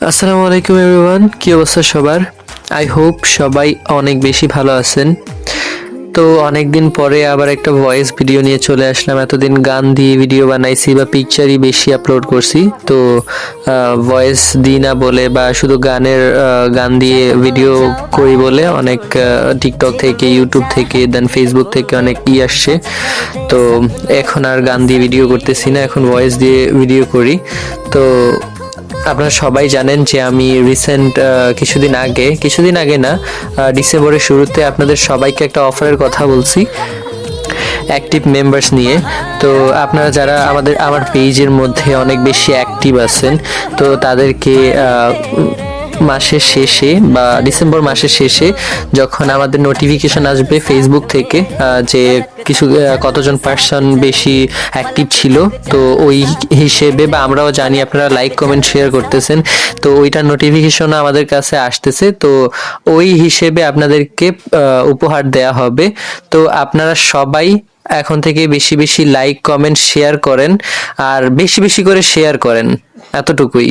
আসসালামু আলাইকুম এভরিওয়ান, কি অবস্থা সবার? আই হোপ সবাই অনেক বেশি ভালো আছেন। তো অনেকদিন পরে আবার একটা ভয়েস ভিডিও নিয়ে চলে আসলাম। এতদিন গান দিয়ে ভিডিও বানাইছি বা পিকচারই বেশি আপলোড করছি, তো ভয়েস দিই না বলে বা শুধু গান দিয়ে ভিডিও করি বলে অনেক টিকটক থেকে, ইউটিউব থেকে, দেন ফেসবুক থেকে অনেক আসছে। তো এখন আর গান দিয়ে ভিডিও করতেছি না, এখন ভয়েস দিয়ে ভিডিও করি। তো আপনারা সবাই জানেন যে আমি রিসেন্ট কিছুদিন আগে না, ডিসেম্বরের শুরুতে আপনাদের সবাইকে একটা অফারের কথা বলছি অ্যাক্টিভ মেম্বার্স নিয়ে। তো আপনারা যারা আমার পেজের মধ্যে অনেক বেশি অ্যাক্টিভ আছেন, তো তাদেরকে মাসের শেষে বা ডিসেম্বর মাসের শেষে যখন আমাদের নোটিফিকেশন আসবে ফেসবুক থেকে যে কতজন পার্সন বেশি অ্যাক্টিভ ছিল, তো ওই হিসেবে বা আমরাও জানি আপনারা লাইক কমেন্ট শেয়ার করতেছেন, তো ওইটার নোটিফিকেশন আমাদের কাছে আসতেছে। তো ওই হিসেবে আপনাদেরকে উপহার দেয়া হবে। তো আপনারা সবাই এখন থেকে বেশি বেশি লাইক কমেন্ট শেয়ার করেন, আর বেশি বেশি করে শেয়ার করেন, এতটুকুই।